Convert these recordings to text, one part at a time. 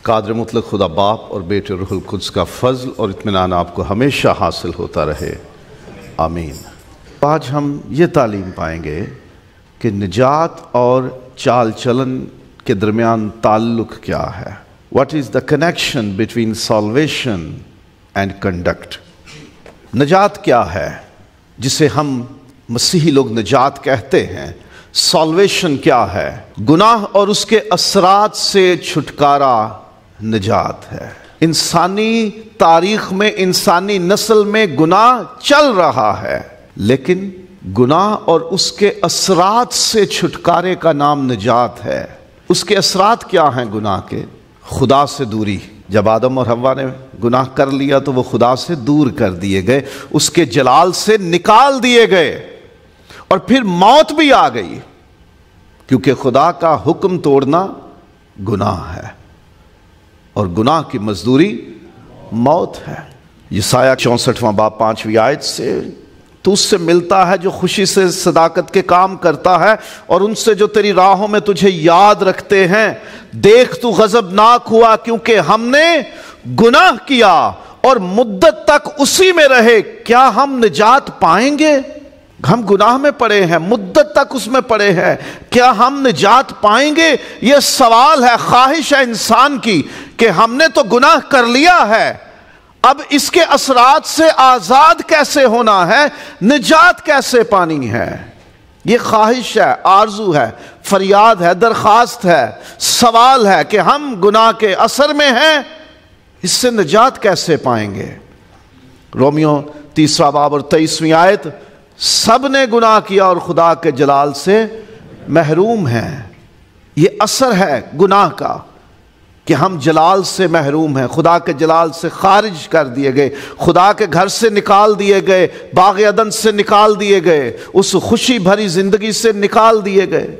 قادر مطلق خدا باپ اور بیٹے روح القدس کا فضل اور اطمینان آپ کو ہمیشہ حاصل ہوتا رہے، آمین۔ آج ہم یہ تعلیم پائیں گے کہ نجات اور چال چلن کے درمیان تعلق کیا ہے۔ What is the connection between salvation and conduct؟ نجات کیا ہے جسے ہم مسیحی لوگ نجات کہتے ہیں؟ سالویشن کیا ہے؟ گناہ اور اس کے اثرات سے چھٹکارا نجات ہے۔ انسانی تاریخ میں، انسانی نسل میں گناہ چل رہا ہے، لیکن گناہ اور اس کے اثرات سے چھٹکارے کا نام نجات ہے۔ اس کے اثرات کیا ہیں گناہ کے؟ خدا سے دوری۔ جب آدم اور حوا نے گناہ کر لیا تو وہ خدا سے دور کر دیے گئے، اس کے جلال سے نکال دیے گئے، اور پھر موت بھی آ گئی، کیونکہ خدا کا حکم توڑنا گناہ ہے، اور گناہ کی مزدوری موت ہے۔ یسایہ 64واں باب 5ویں آیت سے، تو اس سے ملتا ہے جو خوشی سے صداقت کے کام کرتا ہے، اور ان سے جو تیری راہوں میں تجھے یاد رکھتے ہیں۔ دیکھ تو غضبناک ہوا کیونکہ ہم نے گناہ کیا اور مدت تک اسی میں رہے، کیا ہم نجات پائیں گے؟ ہم گناہ میں پڑے ہیں، مدت تک اس میں پڑے ہیں، کیا ہم نجات پائیں گے؟ یہ سوال ہے، خواہش ہے انسان کی کہ ہم نے تو گناہ کر لیا ہے، اب اس کے اثرات سے آزاد کیسے ہونا ہے، نجات کیسے پانی ہے؟ یہ خواہش ہے، آرزو ہے، فریاد ہے، درخواست ہے، سوال ہے کہ ہم گناہ کے اثر میں ہیں، اس سے نجات کیسے پائیں گے؟ رومیو 3 باب اور 23ویں آیت، سب نے گناہ کیا اور خدا کے جلال سے محروم ہیں۔ یہ اثر ہے گناہ کا کہ ہم جلال سے محروم ہیں، خدا کے جلال سے خارج کر دیے گئے، خدا کے گھر سے نکال دیے گئے، باغ عدن سے نکال دیے گئے، اس خوشی بھری زندگی سے نکال دیے گئے۔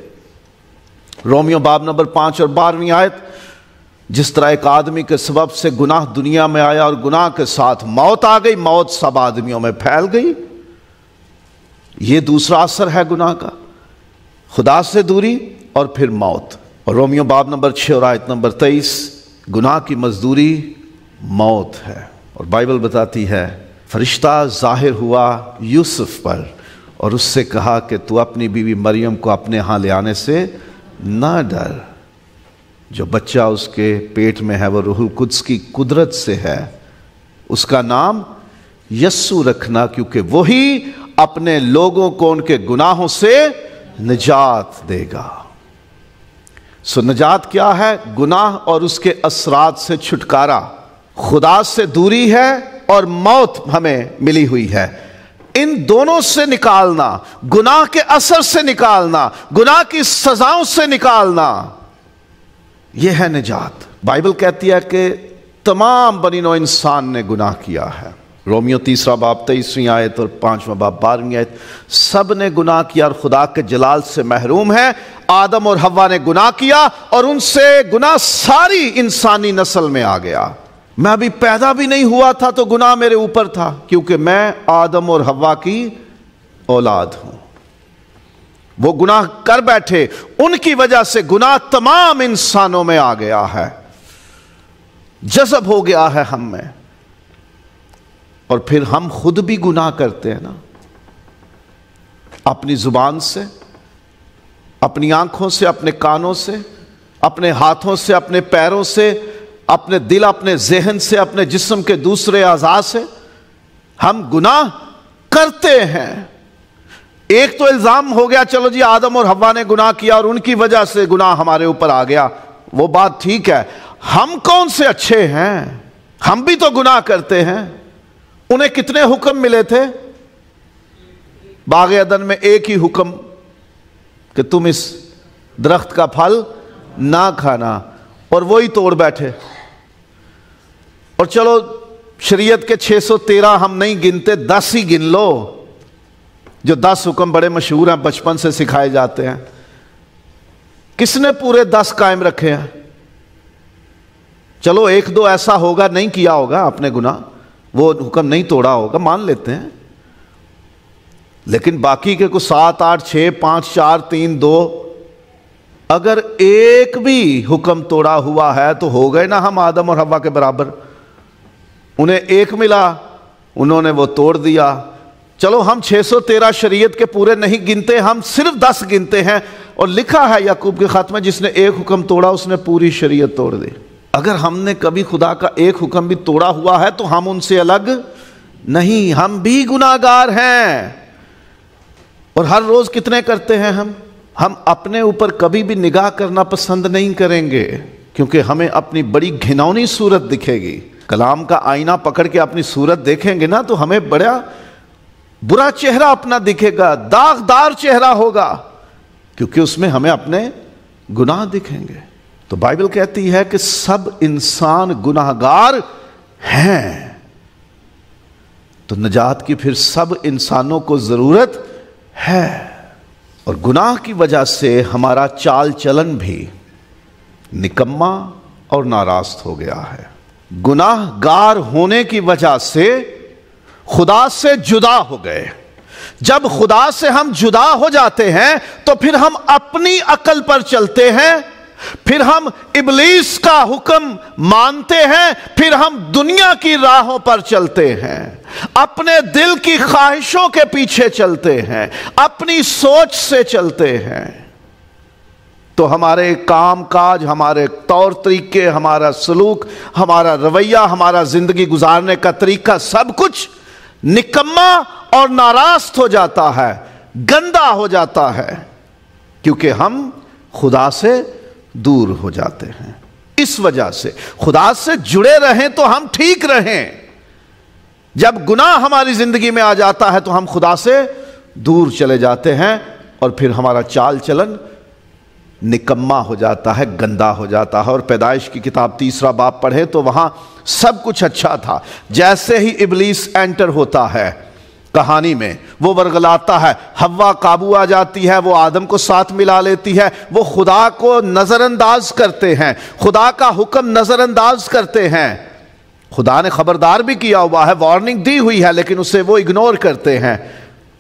رومیو باب نمبر 5 اور 12ویں آیت، جس طرح ایک آدمی کے سبب سے گناہ دنیا میں آیا اور گناہ کے ساتھ موت آ گئی، موت سب آدمیوں میں پھیل گئی۔ یہ دوسرا اثر ہے گناہ کا، خدا سے دوری اور پھر موت۔ اور رومیو باب نمبر 6 اور آیت نمبر 23، گناہ کی مزدوری موت ہے۔ اور بائبل بتاتی ہے، فرشتہ ظاہر ہوا یوسف پر اور اس سے کہا کہ تو اپنی بیوی مریم کو اپنے ہاں لے آنے سے نہ ڈر، جو بچہ اس کے پیٹ میں ہے وہ روح القدس کی قدرت سے ہے، اس کا نام یسوع رکھنا، کیونکہ وہی اپنے لوگوں کو ان کے گناہوں سے نجات دے گا۔ سو نجات کیا ہے؟ گناہ اور اس کے اثرات سے چھٹکارا، خدا سے دوری ہے اور موت ہمیں ملی ہوئی ہے۔ ان دونوں سے نکالنا، گناہ کے اثر سے نکالنا، گناہ کی سزاؤں سے نکالنا، یہ ہے نجات۔ بائبل کہتی ہے کہ تمام بنی نوع انسان نے گناہ کیا ہے۔ رومیو 3 باب 23ویں آیت اور 5واں باب 12ویں آیت، سب نے گناہ کیا اور خدا کے جلال سے محروم ہے۔ آدم اور حوا نے گناہ کیا اور ان سے گناہ ساری انسانی نسل میں آ گیا۔ میں ابھی پیدا بھی نہیں ہوا تھا تو گناہ میرے اوپر تھا، کیونکہ میں آدم اور حوا کی اولاد ہوں۔ وہ گناہ کر بیٹھے، ان کی وجہ سے گناہ تمام انسانوں میں آ گیا ہے، جذب ہو گیا ہے ہم میں، اور پھر ہم خود بھی گناہ کرتے ہیں نا، اپنی زبان سے، اپنی آنکھوں سے، اپنے کانوں سے، اپنے ہاتھوں سے، اپنے پیروں سے، اپنے دل، اپنے ذہن سے، اپنے جسم کے دوسرے اعضاء سے ہم گناہ کرتے ہیں۔ ایک تو الزام ہو گیا، چلو جی آدم اور حوا نے گناہ کیا اور ان کی وجہ سے گناہ ہمارے اوپر آ گیا، وہ بات ٹھیک ہے۔ ہم کون سے اچھے ہیں؟ ہم بھی تو گناہ کرتے ہیں۔ انہیں کتنے حکم ملے تھے؟ باغ عدن میں ایک ہی حکم کہ تم اس درخت کا پھل نہ کھانا، اور وہی توڑ بیٹھے۔ اور چلو شریعت کے 613 ہم نہیں گنتے، 10 ہی گن لو، جو 10 حکم بڑے مشہور ہیں، بچپن سے سکھائے جاتے ہیں۔ کس نے پورے 10 قائم رکھے ہیں؟ چلو 1-2 ایسا ہوگا نہیں کیا ہوگا اپنے گناہ، وہ حکم نہیں توڑا ہوگا، مان لیتے ہیں، لیکن باقی کے کو 7 8 6 5 4 3 2 اگر ایک بھی حکم توڑا ہوا ہے تو ہو گئے نا ہم آدم اور حوا کے برابر. انہیں ایک ملا، انہوں نے وہ توڑ دیا. چلو ہم 613 شریعت کے پورے نہیں گنتے، ہم صرف 10 گنتے ہیں. اور لکھا ہے یعقوب کے خط میں جس نے ایک حکم توڑا اس نے پوری شریعت توڑ دی. اگر ہم نے کبھی خدا کا ایک حکم بھی توڑا ہوا ہے تو ہم ان سے الگ نہیں، ہم بھی گناہگار ہیں. اور ہر روز کتنے کرتے ہیں ہم اپنے اوپر کبھی بھی نگاہ کرنا پسند نہیں کریں گے، کیونکہ ہمیں اپنی بڑی گھناؤنی صورت دکھے گی. کلام کا آئینہ پکڑ کے اپنی صورت دیکھیں گے نا تو ہمیں بڑا برا چہرہ اپنا دکھے گا، داغدار چہرہ ہوگا، کیونکہ اس میں ہمیں اپنے گناہ دکھیں گے. تو بائبل کہتی ہے کہ سب انسان گناہگار ہیں. تو نجات کی پھر سب انسانوں کو ضرورت ہے. اور گناہ کی وجہ سے ہمارا چال چلن بھی نکما اور ناراست ہو گیا ہے. گناہ گار ہونے کی وجہ سے خدا سے جدا ہو گئے. جب خدا سے ہم جدا ہو جاتے ہیں تو پھر ہم اپنی عقل پر چلتے ہیں، پھر ہم ابلیس کا حکم مانتے ہیں، پھر ہم دنیا کی راہوں پر چلتے ہیں، اپنے دل کی خواہشوں کے پیچھے چلتے ہیں، اپنی سوچ سے چلتے ہیں. تو ہمارے کام کاج، ہمارے طور طریقے، ہمارا سلوک، ہمارا رویہ، ہمارا زندگی گزارنے کا طریقہ سب کچھ نکما اور ناراست ہو جاتا ہے، گندا ہو جاتا ہے، کیونکہ ہم خدا سے دور ہو جاتے ہیں. اس وجہ سے خدا سے جڑے رہیں تو ہم ٹھیک رہیں. جب گناہ ہماری زندگی میں آ جاتا ہے تو ہم خدا سے دور چلے جاتے ہیں اور پھر ہمارا چال چلن نکما ہو جاتا ہے، گندا ہو جاتا ہے. اور پیدائش کی کتاب 3 باب پڑھے تو وہاں سب کچھ اچھا تھا. جیسے ہی ابلیس انٹر ہوتا ہے کہانی میں، وہ ورغلاتا ہے، حوا قابو آ جاتی ہے، وہ آدم کو ساتھ ملا لیتی ہے، وہ خدا کو نظر انداز کرتے ہیں، خدا کا حکم نظر انداز کرتے ہیں. خدا نے خبردار بھی کیا ہوا ہے، وارننگ دی ہوئی ہے، لیکن اسے وہ اگنور کرتے ہیں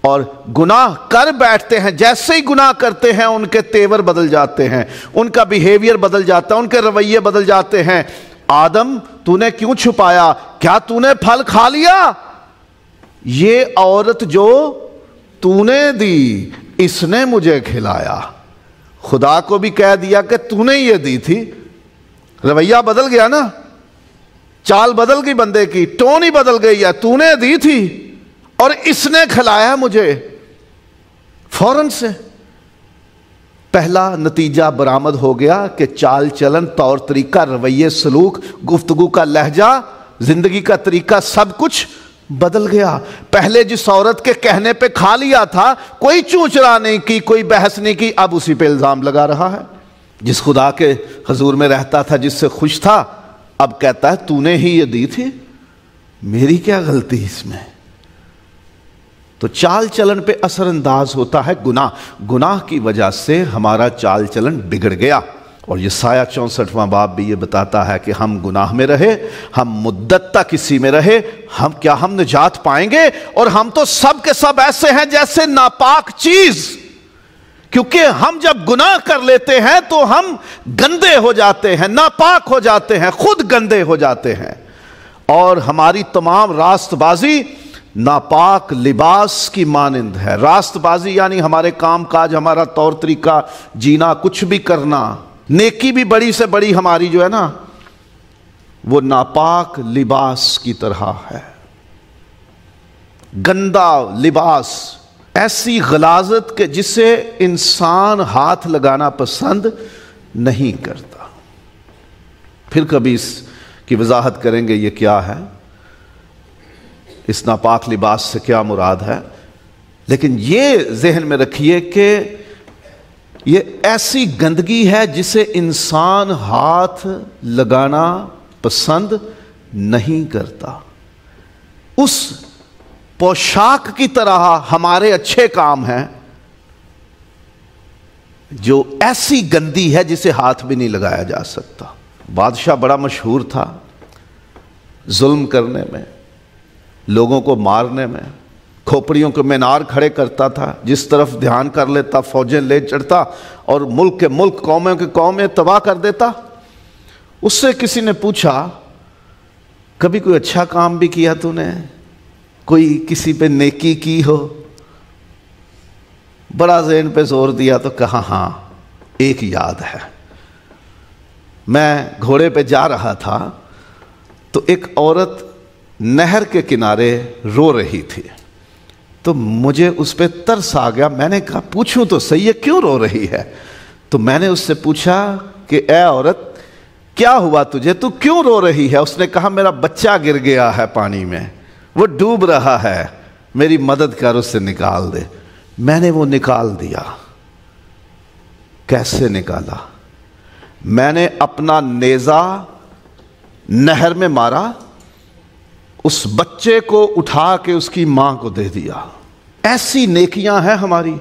اور گناہ کر بیٹھتے ہیں. جیسے ہی گناہ کرتے ہیں ان کے تیور بدل جاتے ہیں، ان کا بیہیویئر بدل جاتا ہے، ان کے رویے بدل جاتے ہیں. آدم تو نے کیوں چھپایا؟ کیا تو نے پھل کھا لیا؟ یہ عورت جو تو نے دی اس نے مجھے کھلایا. خدا کو بھی کہہ دیا کہ تو نے یہ دی تھی. رویہ بدل گیا نا، چال بدل گئی، بندے کی ٹون ہی بدل گئی ہے. تو نے دی تھی اور اس نے کھلایا مجھے. فوراً سے پہلا نتیجہ برآمد ہو گیا کہ چال چلن، طور طریقہ، رویے، سلوک، گفتگو کا لہجہ، زندگی کا طریقہ سب کچھ بدل گیا. پہلے جس عورت کے کہنے پہ کھا لیا تھا، کوئی چونچرا نہیں کی، کوئی بحث نہیں کی، اب اسی پہ الزام لگا رہا ہے. جس خدا کے حضور میں رہتا تھا، جس سے خوش تھا، اب کہتا ہے تو نے ہی یہ دی تھی، میری کیا غلطی اس میں. تو چال چلن پہ اثر انداز ہوتا ہے گناہ کی وجہ سے ہمارا چال چلن بگڑ گیا. اور یسایہ 64واں باب بھی یہ بتاتا ہے کہ ہم گناہ میں رہے، ہم مدت تک اسی میں رہے، ہم نجات پائیں گے؟ اور ہم تو سب کے سب ایسے ہیں جیسے ناپاک چیز. کیونکہ ہم جب گناہ کر لیتے ہیں تو ہم گندے ہو جاتے ہیں، ناپاک ہو جاتے ہیں، خود گندے ہو جاتے ہیں. اور ہماری تمام راست بازی ناپاک لباس کی مانند ہے. راست بازی یعنی ہمارے کام کاج، ہمارا طور طریقہ جینا، کچھ بھی کرنا، نیکی بھی بڑی سے بڑی ہماری جو ہے نا، وہ ناپاک لباس کی طرح ہے. گندا لباس، ایسی غلاظت کہ جسے انسان ہاتھ لگانا پسند نہیں کرتا. پھر کبھی اس کی وضاحت کریں گے یہ کیا ہے، اس ناپاک لباس سے کیا مراد ہے. لیکن یہ ذہن میں رکھیے کہ یہ ایسی گندگی ہے جسے انسان ہاتھ لگانا پسند نہیں کرتا. اس پوشاک کی طرح ہمارے اچھے کام ہیں جو ایسی گندی ہے جسے ہاتھ بھی نہیں لگایا جا سکتا. بادشاہ بڑا مشہور تھا ظلم کرنے میں، لوگوں کو مارنے میں، کھوپڑیوں کے مینار کھڑے کرتا تھا، جس طرف دھیان کر لیتا فوجیں لے چڑھتا اور ملک کے ملک، قوموں کے قومیں تباہ کر دیتا۔ اس سے کسی نے پوچھا کبھی کوئی اچھا کام بھی کیا تو نے، کوئی کسی پہ نیکی کی ہو؟ بڑا ذہن پہ زور دیا تو کہا ہاں ایک یاد ہے، میں گھوڑے پہ جا رہا تھا تو ایک عورت نہر کے کنارے رو رہی تھی، تو مجھے اس پہ ترس آ گیا۔ میں نے کہا پوچھوں تو صحیح ہے کیوں رو رہی ہے؟ تو میں نے اس سے پوچھا کہ اے عورت کیا ہوا تجھے، تو کیوں رو رہی ہے؟ اس نے کہا میرا بچہ گر گیا ہے پانی میں، وہ ڈوب رہا ہے، میری مدد کر، اس سے نکال دے۔ میں نے وہ نکال دیا۔ کیسے نکالا؟ میں نے اپنا نیزہ نہر میں مارا، اس بچے کو اٹھا کے اس کی ماں کو دے دیا۔ ایسی نیکیاں ہیں ہماری،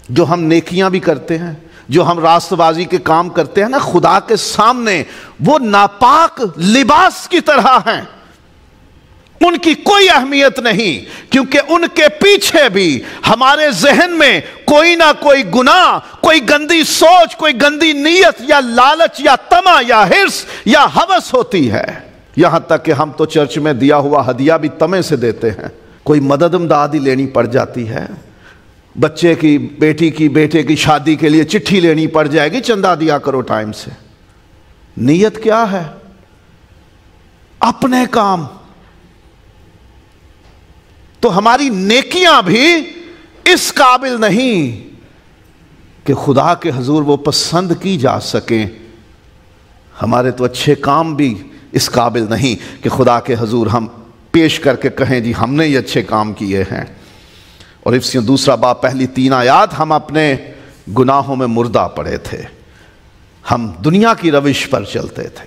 جو ہم نیکیاں بھی کرتے ہیں، جو ہم راست بازی کے کام کرتے ہیں نا، خدا کے سامنے وہ ناپاک لباس کی طرح ہیں، ان کی کوئی اہمیت نہیں، کیونکہ ان کے پیچھے بھی ہمارے ذہن میں کوئی نہ کوئی گناہ، کوئی گندی سوچ، کوئی گندی نیت یا لالچ یا طمع یا حرص یا ہوس ہوتی ہے۔ یہاں تک کہ ہم تو چرچ میں دیا ہوا ہدیہ بھی طمع سے دیتے ہیں، کوئی مدد امدادی لینی پڑ جاتی ہے، بچے کی، بیٹی کی، بیٹے کی شادی کے لیے چٹھی لینی پڑ جائے گی، چندہ دیا کرو ٹائم سے۔ نیت کیا ہے؟ اپنے کام۔ تو ہماری نیکیاں بھی اس قابل نہیں کہ خدا کے حضور وہ پسند کی جا سکیں، ہمارے تو اچھے کام بھی اس قابل نہیں کہ خدا کے حضور ہم پیش کر کے کہیں جی ہم نے یہ اچھے کام کیے ہیں۔ اور افسیوں 2 باب پہلی 3 آیات، ہم اپنے گناہوں میں مردہ پڑے تھے، ہم دنیا کی روش پر چلتے تھے،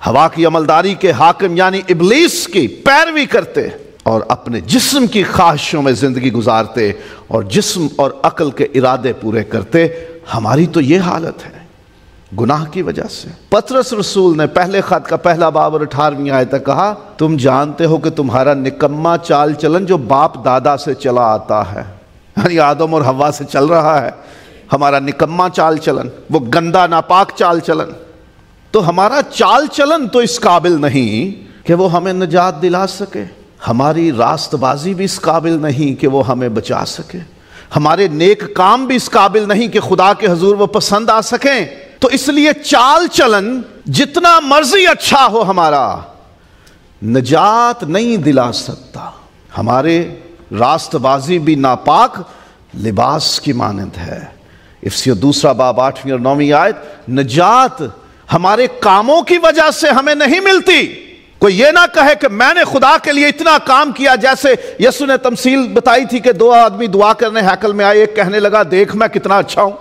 ہوا کی عملداری کے حاکم یعنی ابلیس کی پیروی کرتے اور اپنے جسم کی خواہشوں میں زندگی گزارتے اور جسم اور عقل کے ارادے پورے کرتے۔ ہماری تو یہ حالت ہے گناہ کی وجہ سے۔ پطرس رسول نے پہلے خط کا 1 باب اور 18ویں آیت تک کہا تم جانتے ہو کہ تمہارا نکما چال چلن جو باپ دادا سے چلا آتا ہے، یعنی آدم اور حوا سے چل رہا ہے، ہمارا نکما چال چلن، وہ گندا ناپاک چال چلن، تو ہمارا چال چلن تو اس قابل نہیں کہ وہ ہمیں نجات دلا سکے، ہماری راست بازی بھی اس قابل نہیں کہ وہ ہمیں بچا سکے، ہمارے نیک کام بھی اس قابل نہیں کہ خدا کے حضور وہ پسند آ سکیں۔ تو اس لیے چال چلن جتنا مرضی اچھا ہو ہمارا نجات نہیں دلا سکتا، ہمارے راست بازی بھی ناپاک لباس کی مانند ہے۔ افسیوں 2 باب 8ویں اور 9ویں آیت، نجات ہمارے کاموں کی وجہ سے ہمیں نہیں ملتی۔ کوئی یہ نہ کہے کہ میں نے خدا کے لیے اتنا کام کیا، جیسے یسوع نے تمثیل بتائی تھی کہ 2 آدمی دعا کرنے ہیکل میں آئے، ایک کہنے لگا دیکھ میں کتنا اچھا ہوں،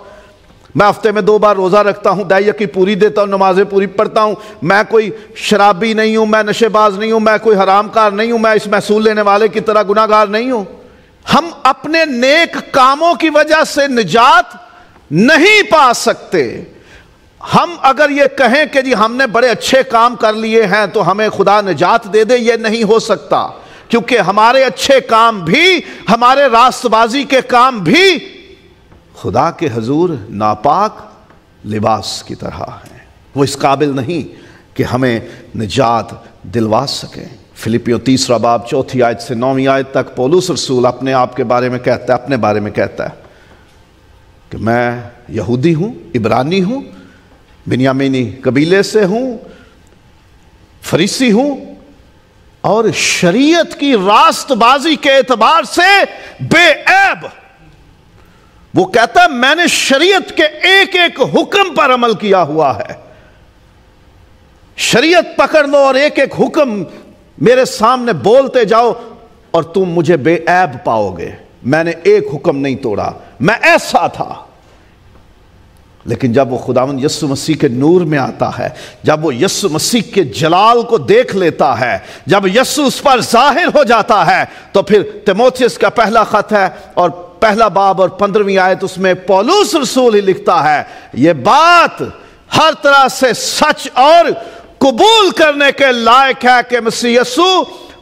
میں ہفتے میں 2 بار روزہ رکھتا ہوں، دہی کی پوری دیتا ہوں، نمازیں پوری پڑھتا ہوں، میں کوئی شرابی نہیں ہوں، میں نشے باز نہیں ہوں، میں کوئی حرام کار نہیں ہوں، میں اس محصول لینے والے کی طرح گناہ گار نہیں ہوں۔ ہم اپنے نیک کاموں کی وجہ سے نجات نہیں پا سکتے۔ ہم اگر یہ کہیں کہ جی ہم نے بڑے اچھے کام کر لیے ہیں تو ہمیں خدا نجات دے دے، یہ نہیں ہو سکتا، کیونکہ ہمارے اچھے کام بھی، ہمارے راست بازی کے کام بھی خدا کے حضور ناپاک لباس کی طرح ہیں، وہ اس قابل نہیں کہ ہمیں نجات دلوا سکیں۔ فلپیوں 3 باب 4 آیت سے 9ویں آیت تک پولس رسول اپنے آپ کے بارے میں کہتا ہے، اپنے بارے میں کہتا ہے کہ میں یہودی ہوں، عبرانی ہوں، بنیامینی قبیلے سے ہوں، فریسی ہوں، اور شریعت کی راست بازی کے اعتبار سے بے عیب۔ وہ کہتا ہے میں نے شریعت کے ایک ایک حکم پر عمل کیا ہوا ہے، شریعت پکڑ لو اور ایک ایک حکم میرے سامنے بولتے جاؤ اور تم مجھے بے عیب پاؤ گے، میں نے ایک حکم نہیں توڑا، میں ایسا تھا۔ لیکن جب وہ خداوند یسوع مسیح کے نور میں آتا ہے، جب وہ یسوع مسیح کے جلال کو دیکھ لیتا ہے، جب یسوع اس پر ظاہر ہو جاتا ہے، تو پھر تیموتھیوس کا پہلا خط ہے اور 1 باب اور 15ویں آیت، اس میں پولس رسول ہی لکھتا ہے یہ بات ہر طرح سے سچ اور قبول کرنے کے لائق ہے کہ مسیح یسوع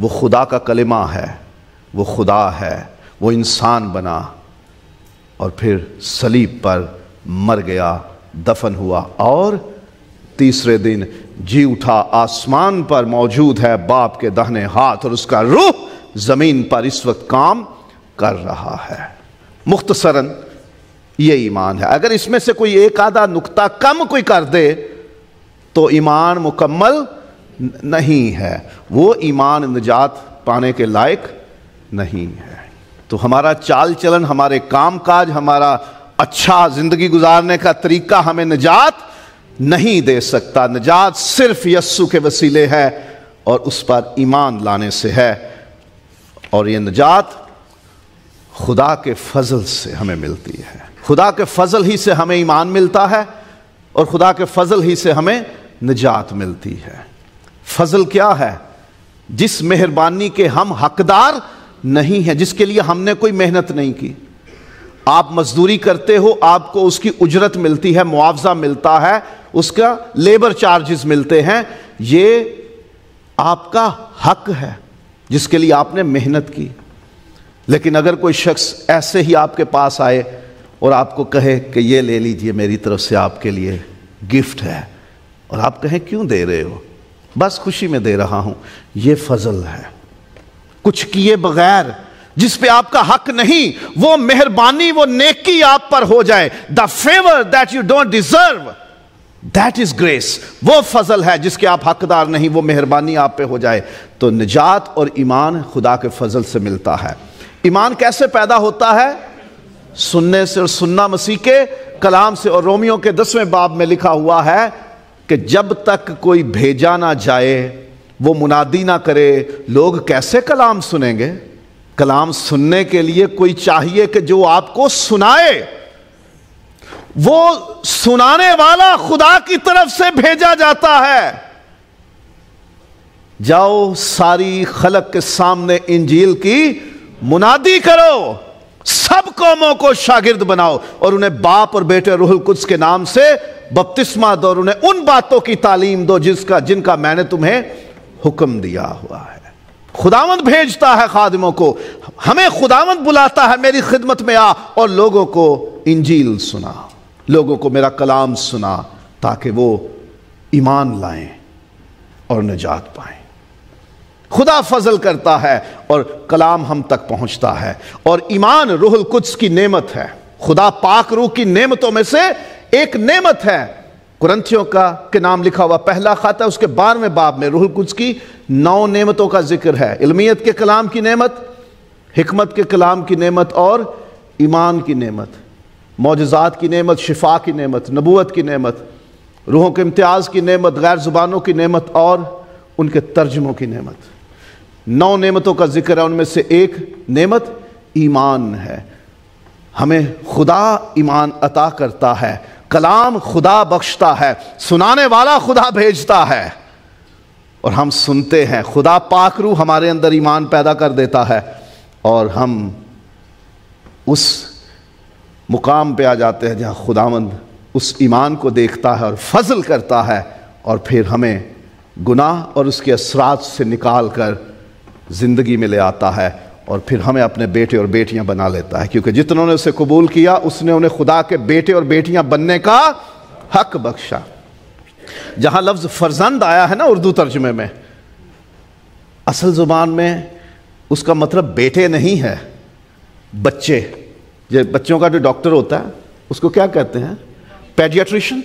وہ خدا کا کلمہ ہے، وہ خدا ہے، وہ انسان بنا اور پھر صلیب پر مر گیا، دفن ہوا اور تیسرے دن جی اٹھا، آسمان پر موجود ہے باپ کے داہنے ہاتھ، اور اس کا روح زمین پر اس وقت کام کر رہا ہے۔ مختصراً یہ ایمان ہے۔ اگر اس میں سے کوئی ایک آدھا نکتہ کم کوئی کر دے تو ایمان مکمل نہیں ہے، وہ ایمان نجات پانے کے لائق نہیں ہے۔ تو ہمارا چال چلن، ہمارے کام کاج، ہمارا اچھا زندگی گزارنے کا طریقہ ہمیں نجات نہیں دے سکتا۔ نجات صرف یسوع کے وسیلے ہے اور اس پر ایمان لانے سے ہے، اور یہ نجات خدا کے فضل سے ہمیں ملتی ہے۔ خدا کے فضل ہی سے ہمیں ایمان ملتا ہے اور خدا کے فضل ہی سے ہمیں نجات ملتی ہے۔ فضل کیا ہے؟ جس مہربانی کے ہم حقدار نہیں ہیں، جس کے لیے ہم نے کوئی محنت نہیں کی۔ آپ مزدوری کرتے ہو، آپ کو اس کی اجرت ملتی ہے، معاوضہ ملتا ہے، اس کا لیبر چارجز ملتے ہیں، یہ آپ کا حق ہے جس کے لیے آپ نے محنت کی۔ لیکن اگر کوئی شخص ایسے ہی آپ کے پاس آئے اور آپ کو کہے کہ یہ لے لیجئے، میری طرف سے آپ کے لیے گفٹ ہے، اور آپ کہیں کیوں دے رہے ہو؟ بس خوشی میں دے رہا ہوں، یہ فضل ہے۔ کچھ کیے بغیر، جس پہ آپ کا حق نہیں، وہ مہربانی، وہ نیکی آپ پر ہو جائے، the favor that you don't deserve, that is grace، وہ فضل ہے جس کے آپ حقدار نہیں، وہ مہربانی آپ پہ ہو جائے۔ تو نجات اور ایمان خدا کے فضل سے ملتا ہے۔ ایمان کیسے پیدا ہوتا ہے؟ سننے سے، اور سننا مسیح کے کلام سے، اور رومیوں کے 10ویں باب میں لکھا ہوا ہے کہ جب تک کوئی بھیجا نہ جائے، وہ منادی نہ کرے، لوگ کیسے کلام سنیں گے؟ کلام سننے کے لیے کوئی چاہیے کہ جو آپ کو سنائے۔ وہ سنانے والا خدا کی طرف سے بھیجا جاتا ہے۔ جاؤ ساری خلق کے سامنے انجیل کی منادی کرو، سب قوموں کو شاگرد بناؤ، اور انہیں باپ اور بیٹے روح القدس کے نام سے بپتسمہ دو، اور انہیں ان باتوں کی تعلیم دو جن کا میں نے تمہیں حکم دیا ہوا ہے۔ خداوند بھیجتا ہے خادموں کو، ہمیں خداوند بلاتا ہے، میری خدمت میں آ اور لوگوں کو انجیل سنا، لوگوں کو میرا کلام سنا، تاکہ وہ ایمان لائیں اور نجات پائیں۔ خدا فضل کرتا ہے اور کلام ہم تک پہنچتا ہے، اور ایمان روح القدس کی نعمت ہے، خدا پاک روح کی نعمتوں میں سے ایک نعمت ہے۔ کرنتھیوں کے نام لکھا ہوا پہلا خط ہے، اس کے 12ویں باب میں روح القدس کی 9 نعمتوں کا ذکر ہے۔ علمیت کے کلام کی نعمت، حکمت کے کلام کی نعمت، اور ایمان کی نعمت، معجزات کی نعمت، شفا کی نعمت، نبوت کی نعمت، روحوں کے امتیاز کی نعمت، غیر زبانوں کی نعمت، اور ان کے ترجموں کی نعمت۔ 9 نعمتوں کا ذکر ہے، ان میں سے ایک نعمت ایمان ہے۔ ہمیں خدا ایمان عطا کرتا ہے، کلام خدا بخشتا ہے، سنانے والا خدا بھیجتا ہے، اور ہم سنتے ہیں۔ خدا پاک روح ہمارے اندر ایمان پیدا کر دیتا ہے، اور ہم اس مقام پہ آ جاتے ہیں جہاں خداوند اس ایمان کو دیکھتا ہے اور فضل کرتا ہے، اور پھر ہمیں گناہ اور اس کے اثرات سے نکال کر زندگی میں لے آتا ہے، اور پھر ہمیں اپنے بیٹے اور بیٹیاں بنا لیتا ہے، کیونکہ جتنوں نے اسے قبول کیا اس نے انہیں خدا کے بیٹے اور بیٹیاں بننے کا حق بخشا۔ جہاں لفظ فرزند آیا ہے نا اردو ترجمے میں، اصل زبان میں اس کا مطلب بیٹے نہیں ہے، بچے۔ جو بچوں کا جو ڈاکٹر ہوتا ہے اس کو کیا کہتے ہیں؟ پیڈیاٹریشن،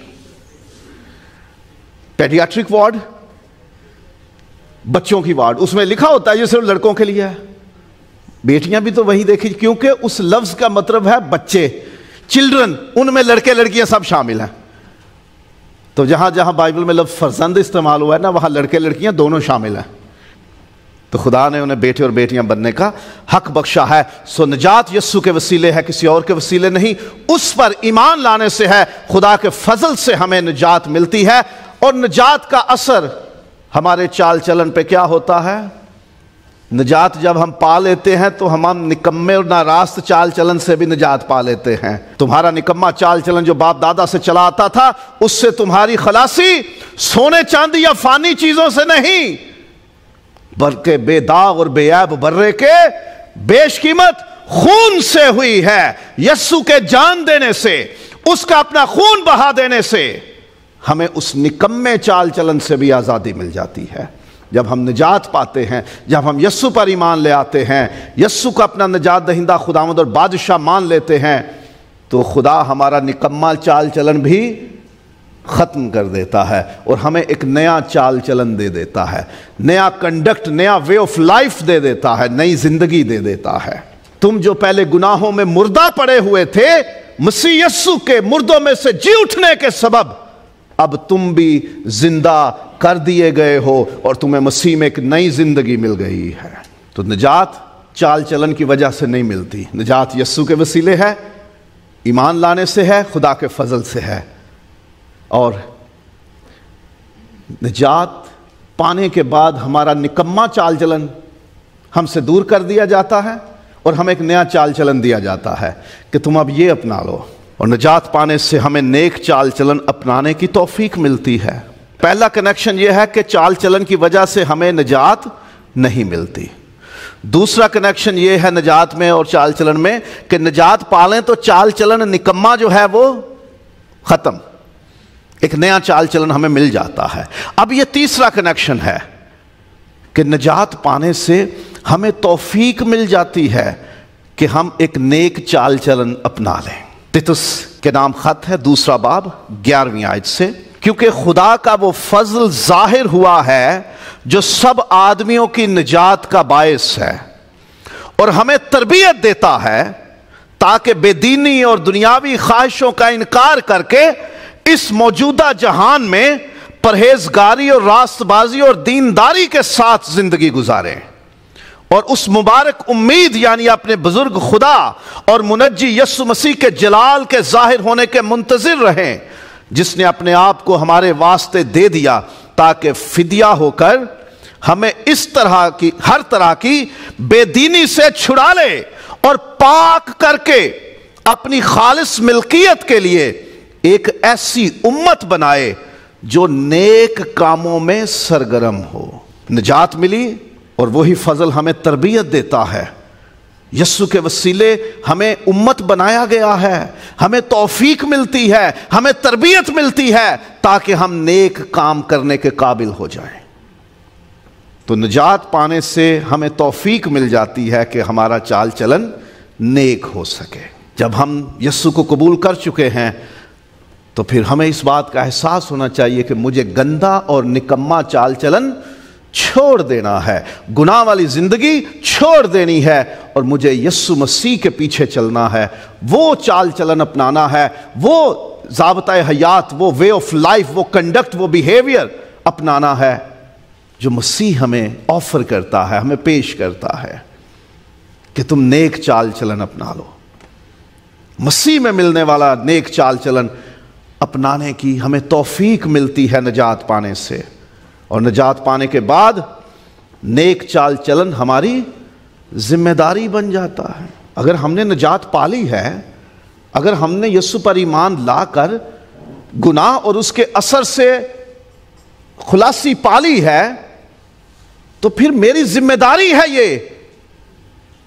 پیڈیاٹرک وارڈ، بچوں کی وارڈ، اس میں لکھا ہوتا ہے یہ صرف لڑکوں کے لیے ہے۔ بیٹیاں بھی تو وہی دیکھی، کیونکہ اس لفظ کا مطلب ہے بچے، چلڈرن، ان میں لڑکے لڑکیاں سب شامل ہیں۔ تو جہاں جہاں بائبل میں لفظ فرزند استعمال ہوا ہے نا، وہاں لڑکے لڑکیاں دونوں شامل ہیں۔ تو خدا نے انہیں بیٹے اور بیٹیاں بننے کا حق بخشا ہے۔ سو نجات یسوع کے وسیلے ہے، کسی اور کے وسیلے نہیں، اس پر ایمان لانے سے ہے، خدا کے فضل سے ہمیں نجات ملتی ہے۔ اور نجات کا اثر ہمارے چال چلن پہ کیا ہوتا ہے؟ نجات جب ہم پا لیتے ہیں تو ہم نکمے اور ناراست چال چلن سے بھی نجات پا لیتے ہیں۔ تمہارا نکمہ چال چلن جو باپ دادا سے چلا آتا تھا، اس سے تمہاری خلاصی سونے چاندی یا فانی چیزوں سے نہیں، بلکہ بے داغ اور بے عیب برے کے بیش قیمت خون سے ہوئی ہے۔ یسوع کے جان دینے سے، اس کا اپنا خون بہا دینے سے ہمیں اس نکمے چال چلن سے بھی آزادی مل جاتی ہے۔ جب ہم نجات پاتے ہیں، جب ہم یسوع پر ایمان لے آتے ہیں، یسوع کو اپنا نجات دہندہ خداوند اور بادشاہ مان لیتے ہیں، تو خدا ہمارا نکما چال چلن بھی ختم کر دیتا ہے اور ہمیں ایک نیا چال چلن دے دیتا ہے، نیا کنڈکٹ، نیا وے آف لائف دے دیتا ہے، نئی زندگی دے دیتا ہے۔ تم جو پہلے گناہوں میں مردہ پڑے ہوئے تھے، مسیح یسوع کے مردوں میں سے جی اٹھنے کے سبب اب تم بھی زندہ کر دیے گئے ہو اور تمہیں مسیح میں ایک نئی زندگی مل گئی ہے۔ تو نجات چال چلن کی وجہ سے نہیں ملتی، نجات یسوع کے وسیلے ہے، ایمان لانے سے ہے، خدا کے فضل سے ہے۔ اور نجات پانے کے بعد ہمارا نکما چال چلن ہم سے دور کر دیا جاتا ہے اور ہمیں ایک نیا چال چلن دیا جاتا ہے کہ تم اب یہ اپنا لو۔ اور نجات پانے سے ہمیں نیک چال چلن اپنانے کی توفیق ملتی ہے۔ پہلا کنیکشن یہ ہے کہ چال چلن کی وجہ سے ہمیں نجات نہیں ملتی۔ دوسرا کنیکشن یہ ہے نجات میں اور چال چلن میں کہ نجات پالیں تو چال چلن نکما جو ہے وہ ختم، ایک نیا چال چلن ہمیں مل جاتا ہے۔ اب یہ تیسرا کنیکشن ہے کہ نجات پانے سے ہمیں توفیق مل جاتی ہے کہ ہم ایک نیک چال چلن اپنا لیں۔ تیتس کے نام خط ہے، 2 باب 11ویں آیت سے، کیونکہ خدا کا وہ فضل ظاہر ہوا ہے جو سب آدمیوں کی نجات کا باعث ہے اور ہمیں تربیت دیتا ہے تاکہ بے دینی اور دنیاوی خواہشوں کا انکار کر کے اس موجودہ جہان میں پرہیزگاری اور راست بازی اور دینداری کے ساتھ زندگی گزاریں اور اس مبارک امید یعنی اپنے بزرگ خدا اور منجی یسوع مسیح کے جلال کے ظاہر ہونے کے منتظر رہیں، جس نے اپنے آپ کو ہمارے واسطے دے دیا تاکہ فدیہ ہو کر ہمیں اس طرح کی ہر طرح کی بے دینی سے چھڑا لے اور پاک کر کے اپنی خالص ملکیت کے لیے ایک ایسی امت بنائے جو نیک کاموں میں سرگرم ہو۔ نجات ملی اور وہی فضل ہمیں تربیت دیتا ہے۔ یسوع کے وسیلے ہمیں امت بنایا گیا ہے، ہمیں توفیق ملتی ہے، ہمیں تربیت ملتی ہے تاکہ ہم نیک کام کرنے کے قابل ہو جائیں۔ تو نجات پانے سے ہمیں توفیق مل جاتی ہے کہ ہمارا چال چلن نیک ہو سکے۔ جب ہم یسوع کو قبول کر چکے ہیں تو پھر ہمیں اس بات کا احساس ہونا چاہیے کہ مجھے گندا اور نکما چال چلن چھوڑ دینا ہے، گناہ والی زندگی چھوڑ دینی ہے اور مجھے یسوع مسیح کے پیچھے چلنا ہے، وہ چال چلن اپنانا ہے، وہ ضابطۂ حیات، وہ وے آف لائف، وہ کنڈکٹ، وہ بیہیویئر اپنانا ہے جو مسیح ہمیں آفر کرتا ہے، ہمیں پیش کرتا ہے کہ تم نیک چال چلن اپنا لو۔ مسیح میں ملنے والا نیک چال چلن اپنانے کی ہمیں توفیق ملتی ہے نجات پانے سے، اور نجات پانے کے بعد نیک چال چلن ہماری ذمہ داری بن جاتا ہے۔ اگر ہم نے نجات پالی ہے، اگر ہم نے یسوع پر ایمان لا کر گناہ اور اس کے اثر سے خلاصی پالی ہے، تو پھر میری ذمہ داری ہے یہ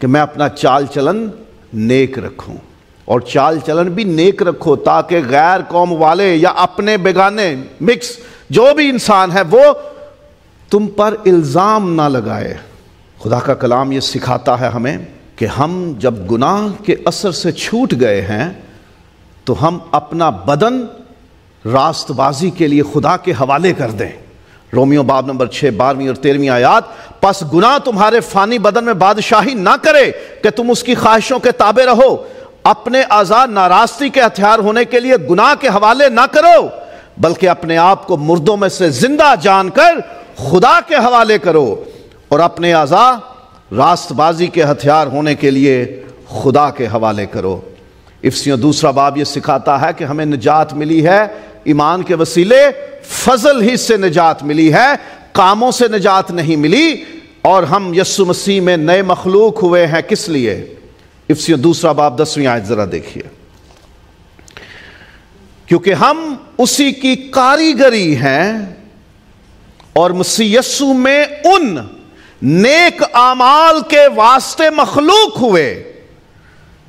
کہ میں اپنا چال چلن نیک رکھوں، اور چال چلن بھی نیک رکھو تاکہ غیر قوم والے یا اپنے بیگانے مکس جو بھی انسان ہے وہ تم پر الزام نہ لگائے۔ خدا کا کلام یہ سکھاتا ہے ہمیں کہ ہم جب گناہ کے اثر سے چھوٹ گئے ہیں تو ہم اپنا بدن راست بازی کے لیے خدا کے حوالے کر دیں۔ رومیو باب نمبر 6 12ویں اور 13ویں آیات، پس گناہ تمہارے فانی بدن میں بادشاہی نہ کرے کہ تم اس کی خواہشوں کے تابع رہو، اپنے اعضاء ناراستی کے ہتھیار ہونے کے لیے گناہ کے حوالے نہ کرو، بلکہ اپنے آپ کو مردوں میں سے زندہ جان کر خدا کے حوالے کرو اور اپنے اعضاء راست بازی کے ہتھیار ہونے کے لیے خدا کے حوالے کرو۔ افسیوں 2 باب یہ سکھاتا ہے کہ ہمیں نجات ملی ہے ایمان کے وسیلے، فضل ہی سے نجات ملی ہے، کاموں سے نجات نہیں ملی، اور ہم یسوع مسیح میں نئے مخلوق ہوئے ہیں۔ کس لیے؟ افسیوں 2 باب 10ویں آیت ذرا دیکھیے، کیونکہ ہم اسی کی کاریگری ہیں اور مسیح یسوع میں ان نیک اعمال کے واسطے مخلوق ہوئے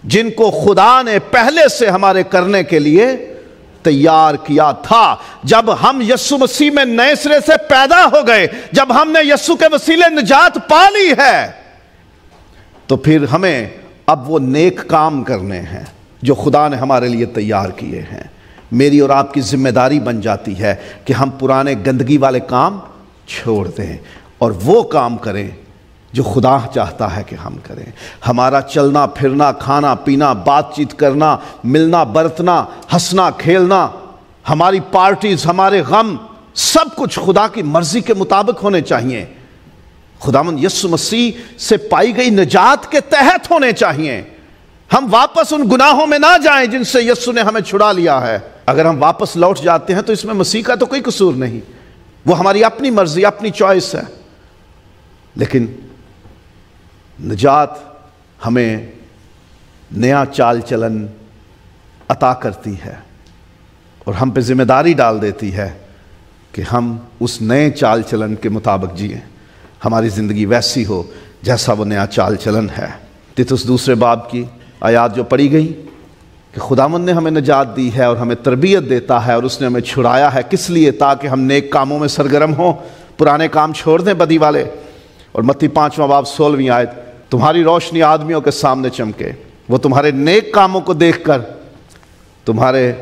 جن کو خدا نے پہلے سے ہمارے کرنے کے لیے تیار کیا تھا۔ جب ہم یسوع مسیح میں نئے سرے سے پیدا ہو گئے، جب ہم نے یسوع کے وسیلے نجات پا لی ہے، تو پھر ہمیں اب وہ نیک کام کرنے ہیں جو خدا نے ہمارے لیے تیار کیے ہیں۔ میری اور آپ کی ذمہ داری بن جاتی ہے کہ ہم پرانے گندگی والے کام چھوڑ دیں اور وہ کام کریں جو خدا چاہتا ہے کہ ہم کریں۔ ہمارا چلنا پھرنا، کھانا پینا، بات چیت کرنا، ملنا برتنا، ہنسنا کھیلنا، ہماری پارٹیز، ہمارے غم، سب کچھ خدا کی مرضی کے مطابق ہونے چاہیے۔ خداوند یسوع مسیح سے پائی گئی نجات کے تحت ہونے چاہیے۔ ہم واپس ان گناہوں میں نہ جائیں جن سے یسوع نے ہمیں چھڑا لیا ہے۔ اگر ہم واپس لوٹ جاتے ہیں تو اس میں مسیح کا تو کوئی قصور نہیں، وہ ہماری اپنی مرضی، اپنی چوائس ہے۔ لیکن نجات ہمیں نیا چال چلن عطا کرتی ہے اور ہم پہ ذمہ داری ڈال دیتی ہے کہ ہم اس نئے چال چلن کے مطابق جئیں، ہماری زندگی ویسی ہو جیسا وہ نیا چال چلن ہے۔ تیتس دوسرے باب کی آیات جو پڑھی گئی کہ خداوند نے ہمیں نجات دی ہے اور ہمیں تربیت دیتا ہے اور اس نے ہمیں چھڑایا ہے، کس لیے؟ تاکہ ہم نیک کاموں میں سرگرم ہوں، پرانے کام چھوڑ دیں بدی والے۔ اور متی 5واں باب 16ویں آیت، تمہاری روشنی آدمیوں کے سامنے چمکے، وہ تمہارے نیک کاموں کو دیکھ کر تمہارے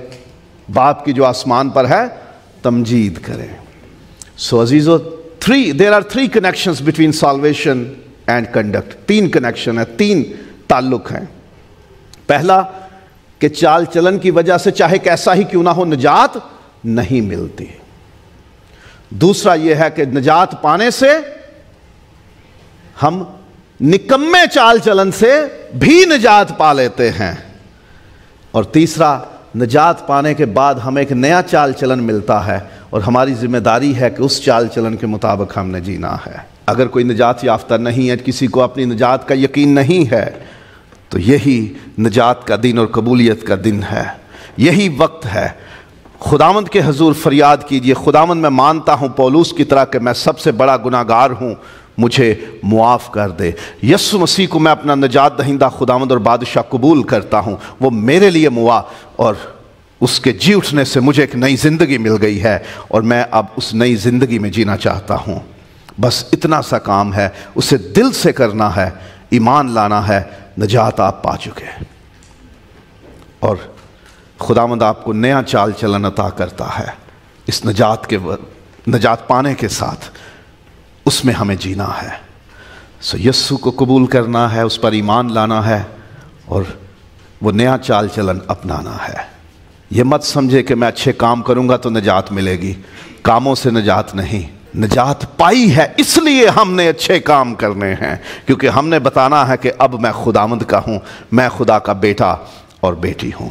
باپ کی جو آسمان پر ہے تمجید کریں۔ سو عزیزو، there are three connections between salvation and conduct۔ تین کنیکشن ہے، تین تعلق ہیں۔ پہلا کہ چال چلن کی وجہ سے چاہے کیسا ہی کیوں نہ ہو نجات نہیں ملتی۔ دوسرا یہ ہے کہ نجات پانے سے ہم نکمے چال چلن سے بھی نجات پا لیتے ہیں۔ اور تیسرا، نجات پانے کے بعد ہمیں ایک نیا چال چلن ملتا ہے اور ہماری ذمہ داری ہے کہ اس چال چلن کے مطابق ہم نے جینا ہے۔ اگر کوئی نجات یافتہ نہیں ہے، کسی کو اپنی نجات کا یقین نہیں ہے، تو یہی نجات کا دن اور قبولیت کا دن ہے، یہی وقت ہے۔ خداوند کے حضور فریاد کیجئے، خداوند میں مانتا ہوں پولوس کی طرح کہ میں سب سے بڑا گناہگار ہوں، مجھے معاف کر دے۔ یسوع مسیح کو میں اپنا نجات دہندہ خداوند اور بادشاہ قبول کرتا ہوں، وہ میرے لیے موا اور اس کے جی اٹھنے سے مجھے ایک نئی زندگی مل گئی ہے اور میں اب اس نئی زندگی میں جینا چاہتا ہوں۔ بس اتنا سا کام ہے، اسے دل سے کرنا ہے، ایمان لانا ہے، نجات آپ پا چکے اور خداوند آپ کو نیا چال چلن عطا کرتا ہے۔ اس نجات پانے کے ساتھ اس میں ہمیں جینا ہے۔ سو یسوع کو قبول کرنا ہے، اس پر ایمان لانا ہے اور وہ نیا چال چلن اپنانا ہے۔ یہ مت سمجھے کہ میں اچھے کام کروں گا تو نجات ملے گی، کاموں سے نجات نہیں۔ نجات پائی ہے اس لیے ہم نے اچھے کام کرنے ہیں، کیونکہ ہم نے بتانا ہے کہ اب میں خداوند کا ہوں، میں خدا کا بیٹا اور بیٹی ہوں۔